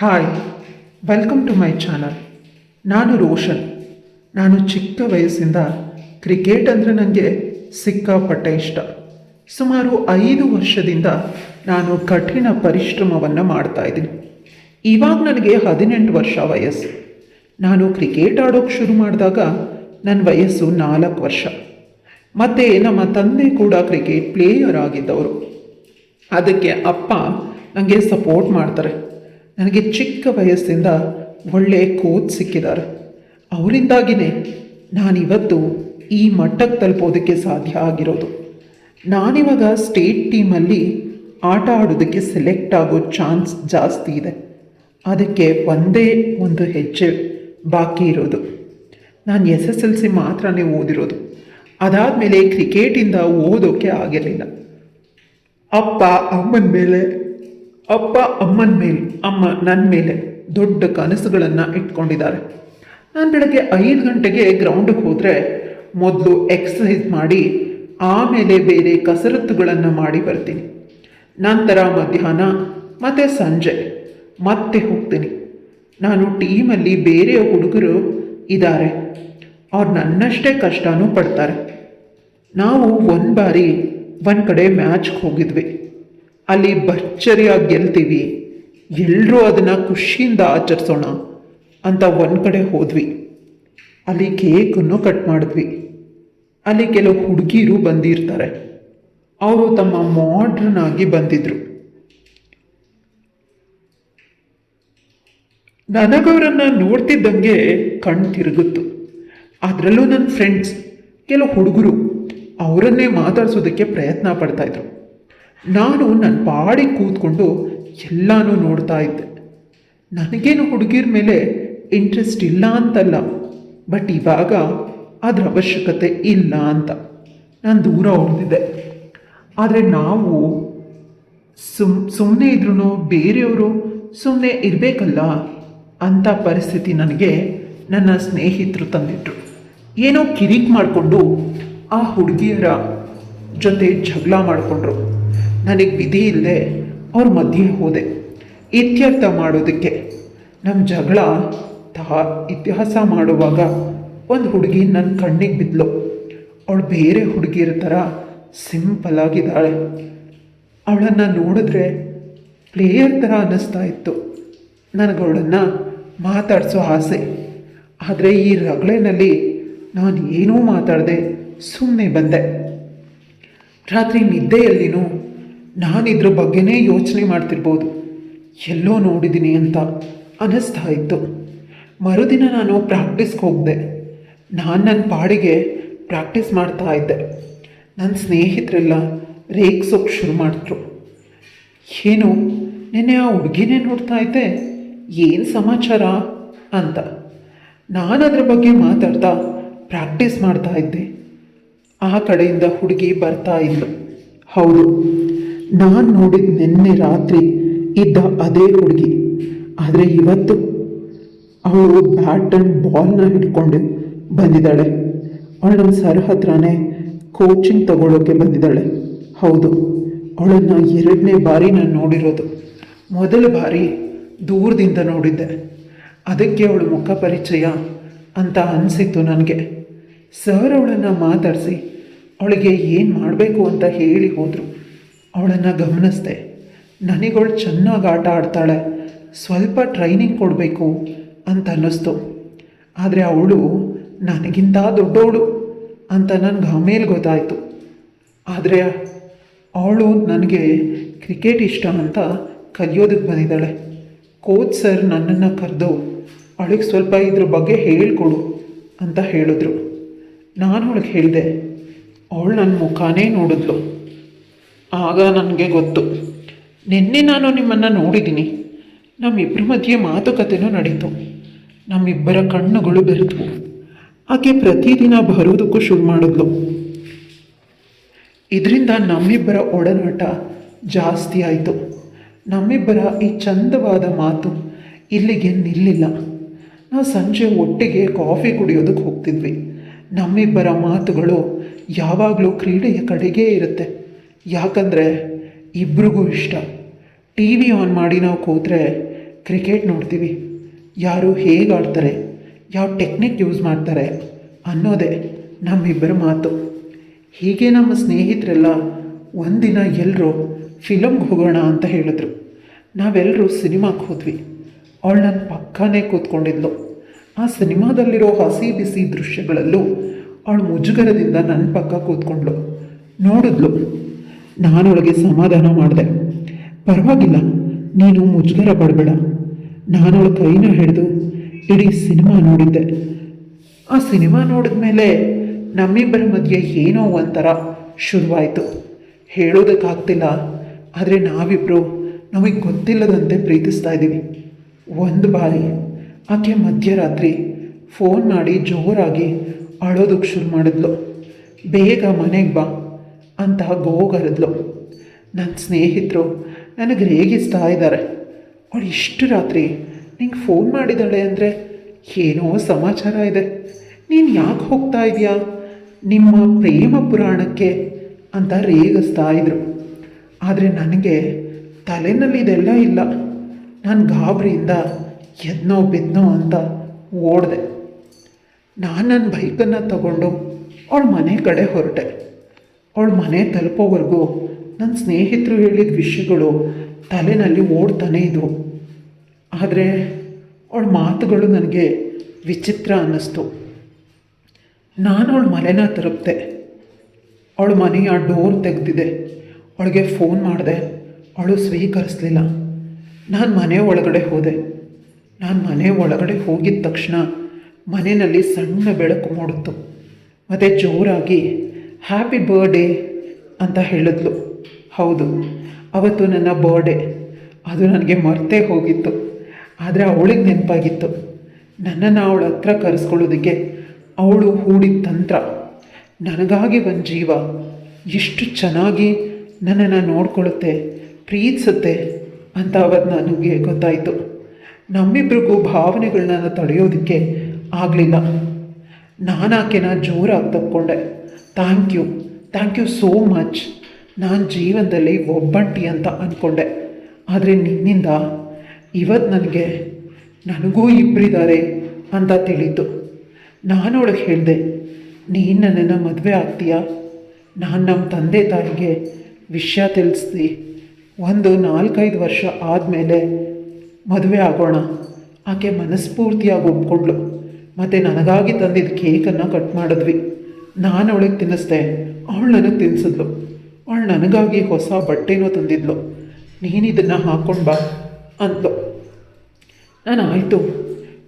Hi, welcome to my channel. ನಾನು ರೋಷನ್. ನಾನು ಚಿಕ್ಕ ವಯಸ್ಸಿಂದ ಕ್ರಿಕೆಟ್ ಅಂದರೆ ನನಗೆ ಸಿಕ್ಕಾಪಟ್ಟೆ ಇಷ್ಟ. ಸುಮಾರು 5 ವರ್ಷದಿಂದ ನಾನು ಕಠಿಣ ಪರಿಶ್ರಮವನ್ನು ಮಾಡ್ತಾಯಿದ್ದೀನಿ. ಇವಾಗ ನನಗೆ 18 ವರ್ಷ ವಯಸ್ಸು. ನಾನು ಕ್ರಿಕೆಟ್ ಆಡೋಕ್ಕೆ ಶುರು ಮಾಡಿದಾಗ ನನ್ನ ವಯಸ್ಸು 4 ವರ್ಷ. ಮತ್ತು ನಮ್ಮ ತಂದೆ ಕೂಡ ಕ್ರಿಕೆಟ್ ಪ್ಲೇಯರ್ ಆಗಿದ್ದವರು. ಅದಕ್ಕೆ ಅಪ್ಪ ನನಗೆ ಸಪೋರ್ಟ್ ಮಾಡ್ತಾರೆ. ನನಗೆ ಚಿಕ್ಕ ವಯಸ್ಸಿಂದ ಒಳ್ಳೆಯ ಕೋಚ್ ಸಿಕ್ಕಿದ್ದಾರೆ. ಅವರಿಂದಾಗಿಯೇ ನಾನಿವತ್ತು ಈ ಮಟ್ಟಕ್ಕೆ ತಲುಪೋದಕ್ಕೆ ಸಾಧ್ಯ ಆಗಿರೋದು. ನಾನಿವಾಗ ಸ್ಟೇಟ್ ಟೀಮಲ್ಲಿ ಆಟ ಆಡೋದಕ್ಕೆ ಸೆಲೆಕ್ಟ್ ಆಗೋ ಚಾನ್ಸ್ ಜಾಸ್ತಿ ಇದೆ. ಅದಕ್ಕೆ ಒಂದೇ ಒಂದು ಹೆಜ್ಜೆ ಬಾಕಿ ಇರೋದು. ನಾನು SSLC ಮಾತ್ರನೇ ಓದಿರೋದು. ಅದಾದಮೇಲೆ ಕ್ರಿಕೆಟಿಂದ ಓದೋಕ್ಕೆ ಆಗಿರಲಿಲ್ಲ. ಅಪ್ಪ ಅಮ್ಮನ ಮೇಲೆ ಅಮ್ಮ ನನ್ನ ಮೇಲೆ ದೊಡ್ಡ ಕನಸುಗಳನ್ನು ಇಟ್ಕೊಂಡಿದ್ದಾರೆ. ನಾನು ಬೆಳಗ್ಗೆ 5 ಗಂಟೆಗೆ ಗ್ರೌಂಡಿಗೆ ಹೋದರೆ ಮೊದಲು ಎಕ್ಸಸೈಸ್ ಮಾಡಿ ಆಮೇಲೆ ಬೇರೆ ಕಸರತ್ತುಗಳನ್ನು ಮಾಡಿ ಬರ್ತೀನಿ. ನಂತರ ಮಧ್ಯಾಹ್ನ ಮತ್ತು ಸಂಜೆ ಮತ್ತೆ ಹೋಗ್ತೀನಿ. ನಾನು ಟೀಮಲ್ಲಿ ಬೇರೆ ಹುಡುಗರು ಇದ್ದಾರೆ. ಅವ್ರು ನನ್ನಷ್ಟೇ ಕಷ್ಟನೂ ಪಡ್ತಾರೆ. ನಾವು ಒಂದು ಬಾರಿ ಒಂದು ಕಡೆ ಮ್ಯಾಚ್ಗೆ ಹೋಗಿದ್ವಿ. ಅಲ್ಲಿ ಭರ್ಜರಿಯಾಗಿ ಗೆಲ್ತೀವಿ, ಎಲ್ಲರೂ ಅದನ್ನು ಖುಷಿಯಿಂದ ಆಚರಿಸೋಣ ಅಂತ ಒಂದು ಕಡೆ ಹೋದ್ವಿ. ಅಲ್ಲಿ ಕೇಕನ್ನು ಕಟ್ ಮಾಡಿದ್ವಿ. ಅಲ್ಲಿ ಕೆಲವು ಹುಡುಗಿರು ಬಂದಿರ್ತಾರೆ. ಅವರು ತಮ್ಮ ಮಾಡ್ರನ್ ಆಗಿ ಬಂದಿದ್ರು. ನನಗವರನ್ನು ನೋಡ್ತಿದ್ದಂಗೆ ಕಣ್ಣು ತಿರುಗಿತ್ತು. ಅದರಲ್ಲೂ ನನ್ನ ಫ್ರೆಂಡ್ಸ್ ಕೆಲವು ಹುಡುಗರು ಅವರನ್ನೇ ಮಾತಾಡಿಸೋದಕ್ಕೆ ಪ್ರಯತ್ನ ಪಡ್ತಾಯಿದ್ರು. ನಾನು ನನ್ನ ಪಾಡಿಗೆ ಕೂತ್ಕೊಂಡು ಎಲ್ಲನೂ ನೋಡ್ತಾ ಇದ್ದೆ. ನನಗೇನು ಹುಡುಗಿರ ಮೇಲೆ ಇಂಟ್ರೆಸ್ಟ್ ಇಲ್ಲ ಅಂತಲ್ಲ, ಬಟ್ ಇವಾಗ ಅದರ ಅವಶ್ಯಕತೆ ಇಲ್ಲ ಅಂತ ನಾನು ದೂರ ಉಳಿದಿದ್ದೆ. ಆದರೆ ನಾವು ಸುಮ್ಮನೆ ಇದ್ರೂ ಬೇರೆಯವರು ಸುಮ್ಮನೆ ಇರಬೇಕಲ್ಲ ಅಂಥ ಪರಿಸ್ಥಿತಿ ನನಗೆ ನನ್ನ ಸ್ನೇಹಿತರು ತಂದಿಟ್ಟರು. ಏನೋ ಕಿರಿಕ್ ಮಾಡಿಕೊಂಡು ಆ ಹುಡುಗಿಯರ ಜೊತೆ ಜಗಳ ಮಾಡಿಕೊಂಡ್ರು. ನನಗೆ ವಿಧಿ ಇಲ್ಲದೆ ಅವ್ರ ಮಧ್ಯೆ ಹೋದೆ ಇತ್ಯರ್ಥ ಮಾಡೋದಕ್ಕೆ. ನಮ್ಮ ಜಗಳ ಇತಿಹಾಸ ಮಾಡುವಾಗ ಒಂದು ಹುಡುಗಿ ನನ್ನ ಕಣ್ಣಿಗೆ ಬಿದ್ದಳು. ಅವಳು ಬೇರೆ ಹುಡುಗಿರ ಥರ ಸಿಂಪಲ್ ಆಗಿದ್ದಾಳೆ. ಅವಳನ್ನು ನೋಡಿದ್ರೆ ಪ್ಲೇಯರ್ ಥರ ಅನ್ನಿಸ್ತಾ ಇತ್ತು. ನನಗೆ ಅವಳನ್ನು ಮಾತಾಡಿಸೋ ಆಸೆ. ಆದರೆ ಈ ರಗಳೆನಲ್ಲಿ ನಾನು ಏನೂ ಮಾತಾಡದೆ ಸುಮ್ಮನೆ ಬಂದೆ. ರಾತ್ರಿ ನಿದ್ದೆಯಲ್ಲಿನೂ ನಾನಿದ್ರ ಬಗ್ಗೆನೇ ಯೋಚನೆ ಮಾಡ್ತಿರ್ಬೋದು. ಎಲ್ಲೋ ನೋಡಿದ್ದೀನಿ ಅಂತ ಅನ್ನಿಸ್ತಾ ಇತ್ತು. ಮರುದಿನ ನಾನು ಪ್ರಾಕ್ಟೀಸ್ಗೆ ಹೋಗಿದೆ. ನಾನು ನನ್ನ ಪಾಡಿಗೆ ಪ್ರಾಕ್ಟೀಸ್ ಮಾಡ್ತಾ ಇದ್ದೆ. ನನ್ನ ಸ್ನೇಹಿತರೆಲ್ಲ ರೇಗಿಸೋಕ್ಕೆ ಶುರು ಮಾಡಿದ್ರು. ಏನು ನೆನ್ನೆ ಆ ಹುಡುಗಿನೇ ನೋಡ್ತಾ ಇದ್ದೆ, ಏನು ಸಮಾಚಾರ ಅಂತ. ನಾನು ಅದ್ರ ಬಗ್ಗೆ ಮಾತಾಡ್ತಾ ಪ್ರಾಕ್ಟೀಸ್ ಮಾಡ್ತಾ ಇದ್ದೆ. ಆ ಕಡೆಯಿಂದ ಹುಡುಗಿ ಬರ್ತಾ ಇದ್ಲು. ಹೌದು, ನಾನು ನೋಡಿದ ನಿನ್ನೆ ರಾತ್ರಿ ಇದ್ದ ಅದೇ ಹುಡುಗಿ. ಆದರೆ ಇವತ್ತು ಅವಳು ಬ್ಯಾಟ್ ಆ್ಯಂಡ್ ಬಾಲ್ನ ಹಿಡ್ಕೊಂಡು ಬಂದಿದ್ದಾಳೆ. ಅವಳು ನಮ್ಮ ಸರ್ ಹತ್ರನೇ ಕೋಚಿಂಗ್ ತಗೊಳ್ಳೋಕ್ಕೆ ಬಂದಿದ್ದಾಳೆ. ಹೌದು, ಅವಳನ್ನು 2ನೇ ಬಾರಿ ನಾನು ನೋಡಿರೋದು. ಮೊದಲ ಬಾರಿ ದೂರದಿಂದ ನೋಡಿದ್ದೆ. ಅದಕ್ಕೆ ಅವಳು ಮುಖ ಪರಿಚಯ ಅಂತ ಅನಿಸಿತ್ತು ನನಗೆ. ಸರ್ ಅವಳನ್ನು ಮಾತಾಡಿಸಿ ಅವಳಿಗೆ ಏನು ಮಾಡಬೇಕು ಅಂತ ಹೇಳಿ ಹೋದರು. ಅವಳನ್ನು ಗಮನಿಸಿದೆ. ನನಗವಳು ಚೆನ್ನಾಗಿ ಆಟ ಆಡ್ತಾಳೆ, ಸ್ವಲ್ಪ ಟ್ರೈನಿಂಗ್ ಕೊಡಬೇಕು ಅಂತ ಅನ್ನಿಸ್ತು. ಆದರೆ ಅವಳು ನನಗಿಂತ ದೊಡ್ಡವಳು ಅಂತ ನನಗೆ ಆಮೇಲೆ ಗೊತ್ತಾಯಿತು. ಆದರೆ ಅವಳು ನನಗೆ ಕ್ರಿಕೆಟ್ ಇಷ್ಟ ಅಂತ ಕಲಿಯೋದಕ್ಕೆ ಬಂದಿದ್ದಾಳೆ. ಕೋಚ್ ಸರ್ ನನ್ನನ್ನು ಕರೆದು ಅವಳಿಗೆ ಸ್ವಲ್ಪ ಇದ್ರ ಬಗ್ಗೆ ಹೇಳ್ಕೊಡು ಅಂತ ಹೇಳಿದ್ರು. ನಾನು ಅವಳಿಗೆ ಹೇಳಿದೆ. ಅವಳು ನನ್ನ ಮುಖಾನೇ ನೋಡಿದ್ಲು. ಆಗ ನನಗೆ ಗೊತ್ತು, ನಿನ್ನೆ ನಾನು ನಿಮ್ಮನ್ನು ನೋಡಿದ್ದೀನಿ. ನಮ್ಮಿಬ್ಬರ ಮಧ್ಯೆ ಮಾತುಕತೆನೂ ನಡೀತು. ನಮ್ಮಿಬ್ಬರ ಕಣ್ಣುಗಳು ಬೆರೆತವು. ಆಕೆ ಪ್ರತಿದಿನ ಬರೋದಕ್ಕೂ ಶುರು ಮಾಡಿದ್ಲು. ಇದರಿಂದ ನಮ್ಮಿಬ್ಬರ ಒಡನಾಟ ಜಾಸ್ತಿ ಆಯಿತು. ನಮ್ಮಿಬ್ಬರ ಈ ಚಂದವಾದ ಮಾತು ಇಲ್ಲಿಗೆ ನಿಲ್ಲಿಲ್ಲ. ನಾವು ಸಂಜೆ ಒಟ್ಟಿಗೆ ಕಾಫಿ ಕುಡಿಯೋದಕ್ಕೆ ಹೋಗ್ತಿದ್ವಿ. ನಮ್ಮಿಬ್ಬರ ಮಾತುಗಳು ಯಾವಾಗಲೂ ಕ್ರೀಡೆಯ ಕಡೆಗೇ ಇರುತ್ತೆ. ಯಾಕಂದರೆ ಇಬ್ರಿಗೂ ಇಷ್ಟ. ಟಿ ವಿ ಆನ್ ಮಾಡಿ ನಾವು ಕೂತ್ರೆ ಕ್ರಿಕೆಟ್ ನೋಡ್ತೀವಿ, ಯಾರು ಹೇಗೆ ಆಡ್ತಾರೆ, ಯಾವ ಟೆಕ್ನಿಕ್ ಯೂಸ್ ಮಾಡ್ತಾರೆ ಅನ್ನೋದೇ ನಮ್ಮಿಬ್ಬರ ಮಾತು. ಹೀಗೆ ನಮ್ಮ ಸ್ನೇಹಿತರೆಲ್ಲ ಒಂದಿನ ಎಲ್ಲರೂ ಫಿಲಮ್ಗೆ ಹೋಗೋಣ ಅಂತ ಹೇಳಿದ್ರು. ನಾವೆಲ್ಲರೂ ಸಿನಿಮಾಕ್ಕೆ ಹೋದ್ವಿ. ಅವಳು ನನ್ನ ಪಕ್ಕನೇ ಕೂತ್ಕೊಂಡಿದ್ಲು. ಆ ಸಿನಿಮಾದಲ್ಲಿರೋ ಹಸಿ ಬಿಸಿ ದೃಶ್ಯಗಳಲ್ಲೂ ಅವಳು ಮುಜುಗರದಿಂದ ನನ್ನ ಪಕ್ಕ ಕೂತ್ಕೊಂಡ್ಳು. ನೋಡಿದ್ಲು. ನಾನೊಳಗೆ ಸಮಾಧಾನ ಮಾಡಿದೆ. ಪರವಾಗಿಲ್ಲ, ನೀನು ಮುಜುಗರ ಪಡಬೇಡ. ನಾನವಳ ಕೈನ ಹಿಡಿದು ಇಡೀ ಸಿನಿಮಾ ನೋಡಿದ್ದೆ. ಆ ಸಿನಿಮಾ ನೋಡಿದ ಮೇಲೆ ನಮ್ಮಿಬ್ಬರ ಮಧ್ಯೆ ಏನೋ ಒಂಥರ ಶುರುವಾಯಿತು. ಹೇಳೋದಕ್ಕಾಗ್ತಿಲ್ಲ, ಆದರೆ ನಾವಿಬ್ಬರು ನಮಗೆ ಗೊತ್ತಿಲ್ಲದಂತೆ ಪ್ರೀತಿಸ್ತಾ ಇದ್ದೀವಿ. ಒಂದು ಬಾರಿ ಆಕೆ ಮಧ್ಯರಾತ್ರಿ ಫೋನ್ ಮಾಡಿ ಜೋರಾಗಿ ಅಳೋದಕ್ಕೆ ಶುರು ಮಾಡಿದ್ಲು. ಬೇಗ ಮನೆಗೆ ಬಾ ಅಂತ ಗೋಗರದ್ಲು. ನನ್ನ ಸ್ನೇಹಿತರು ನನಗೆ ರೇಗಿಸ್ತಾ ಇದ್ದಾರೆ. ಅವಳು ಇಷ್ಟು ರಾತ್ರಿ ನಿಂಗೆ ಫೋನ್ ಮಾಡಿದ್ದಾಳೆ ಅಂದರೆ ಏನೋ ಸಮಾಚಾರ ಇದೆ. ನೀನು ಯಾಕೆ ಹೋಗ್ತಾ ಇದೆಯಾ ನಿಮ್ಮ ಪ್ರೇಮ ಪುರಾಣಕ್ಕೆ ಅಂತ ರೇಗಿಸ್ತಾ ಇದ್ರು. ಆದರೆ ನನಗೆ ತಲೆಯಲ್ಲಿ ಇದೆಲ್ಲ ಇಲ್ಲ. ನಾನು ಗಾಬರಿಯಿಂದ ಎದ್ನೋ ಬಿದ್ನೋ ಅಂತ ಓಡಿದೆ. ನಾನು ನನ್ನ ಬೈಕನ್ನು ತಗೊಂಡು ಅವಳ ಮನೆ ಕಡೆ ಹೊರಟೆ. ಅವಳ ಮನೆ ತಲುಪೋವರೆಗೂ ನನ್ನ ಸ್ನೇಹಿತರು ಹೇಳಿದ ವಿಷಯಗಳು ತಲೆಯಲ್ಲಿ ಓಡ್ತಾನೇ ಇದ್ವು. ಆದರೆ ಅವಳ ಮಾತುಗಳು ನನಗೆ ವಿಚಿತ್ರ ಅನ್ನಿಸ್ತು. ನಾನು ಅವಳ ಮನೆನ ತಲುಪಿದೆ. ಅವಳ ಮನೆಯ ಡೋರ್ ತೆಗೆದಿದೆ. ಅವಳಿಗೆ ಫೋನ್ ಮಾಡಿದೆ. ಅವಳು ಸ್ವೀಕರಿಸಲಿಲ್ಲ. ನಾನು ಮನೆ ಒಳಗಡೆ ಹೋದೆ. ನಾನು ಮನೆ ಒಳಗಡೆ ಹೋಗಿದ ತಕ್ಷಣ ಮನೆಯಲ್ಲಿ ಸಣ್ಣ ಬೆಳಕು ಮೂಡಿತು. ಮತ್ತು ಜೋರಾಗಿ ಹ್ಯಾಪಿ ಬರ್ಡೇ ಅಂತ ಹೇಳಿದ್ಲು. ಹೌದು, ಅವತ್ತು ನನ್ನ ಬರ್ಡೇ. ಅದು ನನಗೆ ಮರ್ತೇ ಹೋಗಿತ್ತು. ಆದರೆ ಅವಳಿಗೆ ನೆನಪಾಗಿತ್ತು. ನನ್ನನ್ನು ಅವಳ ಹತ್ರ ಕರೆಸ್ಕೊಳ್ಳೋದಕ್ಕೆ ಅವಳು ಹೂಡಿದ ತಂತ್ರ. ನನಗಾಗಿ ಒಂದು ಜೀವ ಎಷ್ಟು ಚೆನ್ನಾಗಿ ನನ್ನನ್ನು ನೋಡ್ಕೊಳ್ಳುತ್ತೆ, ಪ್ರೀತಿಸುತ್ತೆ ಅಂತ ಅವತ್ತು ನನಗೆ ಗೊತ್ತಾಯಿತು. ನಮ್ಮಿಬ್ರಿಗೂ ಭಾವನೆಗಳನ್ನ ತಡೆಯೋದಕ್ಕೆ ಆಗಲಿಲ್ಲ. ನಾನು ಆಕೆನ ಜೋರಾಗಿ ತಕ್ಕೊಂಡೆ. Thank you so much. ನಾನು ಜೀವನದಲ್ಲಿ ಒಬ್ಬಂಟಿ ಅಂತ ಅಂದ್ಕೊಂಡೆ. ಆದರೆ ನಿನ್ನಿಂದ ಇವತ್ತು ನನಗೂ ಇಬ್ಬರಿದ್ದಾರೆ ಅಂತ ತಿಳಿತು. ನಾನು ಅವಳಿಗೆ ಹೇಳಿದೆ, ನೀನು ನನ್ನನ್ನು ಮದುವೆ ಆಗ್ತೀಯಾ? ನಾನು ನಮ್ಮ ತಂದೆ ತಾಯಿಗೆ ವಿಷಯ ತಿಳಿಸ್ದಿ. ಒಂದು 4-5 ವರ್ಷ ಆದಮೇಲೆ ಮದುವೆ ಆಗೋಣ. ಆಕೆ ಮನಸ್ಫೂರ್ತಿಯಾಗಿ ಒಪ್ಕೊಂಡ್ಳು. ಮತ್ತು ನನಗಾಗಿ ತಂದಿದ್ದ ಕೇಕನ್ನು ಕಟ್ ಮಾಡಿದ್ವಿ. ನಾನು ಅವಳಿಗೆ ತಿನ್ನಿಸ್ದೆ, ಅವಳು ನನಗೆ ತಿನ್ನಿಸಿದ್ಲು. ಅವಳು ನನಗಾಗಿ ಹೊಸ ಬಟ್ಟೆನೂ ತಂದಿದ್ಲು. ನೀನು ಇದನ್ನು ಹಾಕ್ಕೊಂಡು ಬಾ ಅಂದ್ಲು. ನಾನು ಆಯಿತು,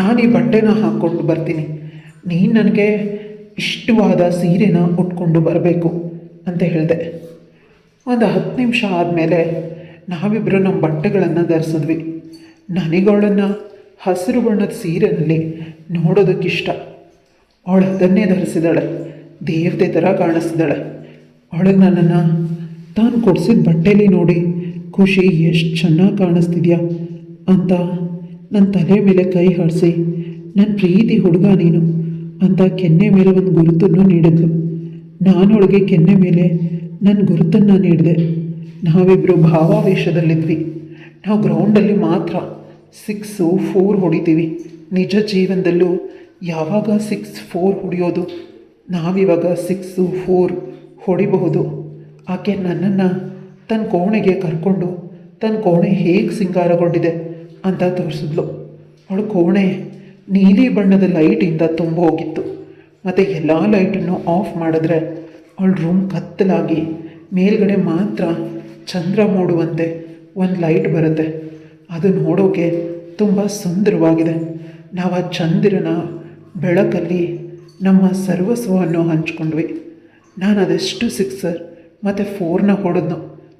ನಾನು ಈ ಬಟ್ಟೆನ ಹಾಕ್ಕೊಂಡು ಬರ್ತೀನಿ. ನೀನು ನನಗೆ ಇಷ್ಟವಾದ ಸೀರೆನ ಉಟ್ಕೊಂಡು ಬರಬೇಕು ಅಂತ ಹೇಳಿದೆ. ಒಂದು 10 ನಿಮಿಷ ಆದಮೇಲೆ ನಾವಿಬ್ಬರು ನಮ್ಮ ಬಟ್ಟೆಗಳನ್ನು ಧರಿಸಿದ್ವಿ. ನನಗವಳನ್ನು ಹಸಿರು ಬಣ್ಣದ ಸೀರೆಯಲ್ಲಿ ನೋಡೋದಕ್ಕಿಷ್ಟ. ಅವಳು ಅದನ್ನೇ ಧರಿಸಿದಾಳೆ. ದೇವತೆ ಥರ ಕಾಣಿಸ್ತಿದ್ದಾಳೆ. ಅವಳಿಗೆ ನನ್ನನ್ನು ತಾನು ಕೊಡಿಸಿದ ಬಟ್ಟೆಲಿ ನೋಡಿ ಖುಷಿ, ಎಷ್ಟು ಚೆನ್ನಾಗಿ ಕಾಣಿಸ್ತಿದ್ಯಾ ಅಂತ ನನ್ನ ತಲೆ ಮೇಲೆ ಕೈ ಹಾಡಿಸಿ, ನನ್ನ ಪ್ರೀತಿ ಹುಡುಗ ನೀನು ಅಂತ ಕೆನ್ನೆ ಮೇಲೆ ಒಂದು ಗುರುತನ್ನು ನೀಡಿದ್ಲು. ನಾನು ಅವಳಿಗೆ ಕೆನ್ನೆ ಮೇಲೆ ನನ್ನ ಗುರುತನ್ನು ನೀಡಿದೆ. ನಾವಿಬ್ಬರು ಭಾವಾವೇಶದಲ್ಲಿದ್ವಿ. ನಾವು ಗ್ರೌಂಡಲ್ಲಿ ಮಾತ್ರ 6-4 ಹೊಡಿತೀವಿ. ನಿಜ ಜೀವನದಲ್ಲೂ ಯಾವಾಗ 6-4 ಹೊಡೆಯೋದು? ನಾವಿವಾಗ 6-4 ಹೊಡಿಬಹುದು. ಆಕೆ ನನ್ನನ್ನು ತನ್ನ ಕೋಣೆಗೆ ಕರ್ಕೊಂಡು ತನ್ನ ಕೋಣೆ ಹೇಗೆ ಸಿಂಗಾರಗೊಂಡಿದೆ ಅಂತ ತೋರಿಸಿದ್ಲು. ಅವಳ ಕೋಣೆ ನೀಲಿ ಬಣ್ಣದ ಲೈಟಿಂದ ತುಂಬ ಹೋಗಿತ್ತು. ಮತ್ತು ಎಲ್ಲ ಲೈಟನ್ನು ಆಫ್ ಮಾಡಿದ್ರೆ ಅವಳ ರೂಮ್ ಕತ್ತಲಾಗಿ ಮೇಲ್ಗಡೆ ಮಾತ್ರ ಚಂದ್ರ ಮೂಡುವಂತೆ ಒಂದು ಲೈಟ್ ಬರುತ್ತೆ. ಅದು ನೋಡೋಕೆ ತುಂಬ ಸುಂದರವಾಗಿದೆ. ನಾವು ಆ ಚಂದಿರನ ಬೆಳಕಲ್ಲಿ ನಮ್ಮ ಸರ್ವಸ್ವವನ್ನು ಹಂಚ್ಕೊಂಡ್ವಿ. ನಾನು ಅದೆಷ್ಟು 6 ಮತ್ತು 4 ಹೊಡೆದ್ನು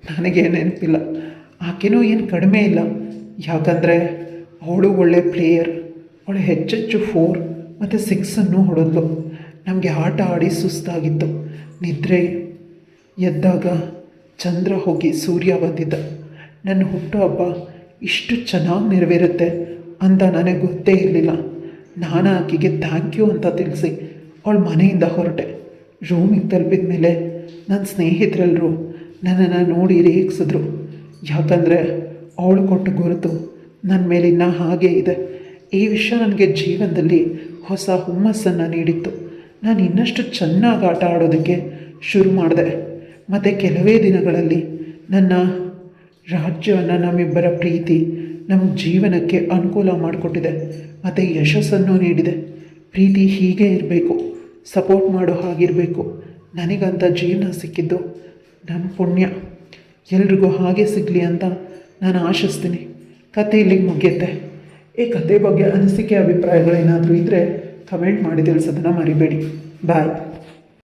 ನನಗೆ ನೆನಪಿಲ್ಲ. ಆಕೆನೂ ಏನು ಕಡಿಮೆ ಇಲ್ಲ, ಯಾಕಂದರೆ ಅವಳು ಒಳ್ಳೆ ಪ್ಲೇಯರ್. ಅವಳು ಹೆಚ್ಚೆಚ್ಚು 4 ಮತ್ತು 6 ಹೊಡೆದ್ಲು. ನಮಗೆ ಆಟ ಆಡಿ ಸುಸ್ತಾಗಿತ್ತು. ನಿದ್ರೆ ಎದ್ದಾಗ ಚಂದ್ರ ಹೋಗಿ ಸೂರ್ಯ ಬಂದಿದ್ದ. ನನ್ನ ಹುಟ್ಟುಹಬ್ಬ ಇಷ್ಟು ಚೆನ್ನಾಗಿ ನೆರವೇರುತ್ತೆ ಅಂತ ನನಗೆ ಗೊತ್ತೇ ಇರಲಿಲ್ಲ. ನಾನು ಆಕೆಗೆ ಥ್ಯಾಂಕ್ ಯು ಅಂತ ತಿಳಿಸಿ ಅವಳ ಮನೆಯಿಂದ ಹೊರಟೆ. ರೂಮಿಗೆ ತಲುಪಿದ ಮೇಲೆ ನನ್ನ ಸ್ನೇಹಿತರೆಲ್ಲರೂ ನನ್ನನ್ನು ನೋಡಿ ರೇಗಿಸಿದ್ರು. ಯಾಕಂದರೆ ಅವಳು ಕೊಟ್ಟ ಗುರುತು ನನ್ನ ಮೇಲಿನ್ನ ಹಾಗೇ ಇದೆ. ಈ ವಿಷಯ ನನಗೆ ಜೀವನದಲ್ಲಿ ಹೊಸ ಹುಮ್ಮಸ್ಸನ್ನು ನೀಡಿತ್ತು. ನಾನು ಇನ್ನಷ್ಟು ಚೆನ್ನಾಗಿ ಆಟ ಆಡೋದಕ್ಕೆ ಶುರು ಮಾಡಿದೆ. ಮತ್ತು ಕೆಲವೇ ದಿನಗಳಲ್ಲಿ ನನ್ನ ರಾಜ್ಯವನ್ನು, ನಮ್ಮಿಬ್ಬರ ಪ್ರೀತಿ ನಮ್ಮ ಜೀವನಕ್ಕೆ ಅನುಕೂಲ ಮಾಡಿಕೊಟ್ಟಿದೆ ಮತ್ತು ಯಶಸ್ಸನ್ನು ನೀಡಿದೆ. ಪ್ರೀತಿ ಹೀಗೆ ಇರಬೇಕು, ಸಪೋರ್ಟ್ ಮಾಡೋ ಹಾಗಿರಬೇಕು. ನನಗಂತ ಜೀವನ ಸಿಕ್ಕಿದ್ದು ನಮ್ಮ ಪುಣ್ಯ. ಎಲ್ರಿಗೂ ಹಾಗೆ ಸಿಗಲಿ ಅಂತ ನಾನು ಆಶಿಸ್ತೀನಿ. ಕತೆ ಇಲ್ಲಿಗೆ ಮುಗಿಯುತ್ತೆ. ಈ ಕತೆ ಬಗ್ಗೆ ಅನಿಸಿಕೆ ಅಭಿಪ್ರಾಯಗಳೇನಾದರೂ ಇದ್ದರೆ ಕಮೆಂಟ್ ಮಾಡಿ ತಿಳಿಸೋದನ್ನು ಮರಿಬೇಡಿ. ಬಾಯ್.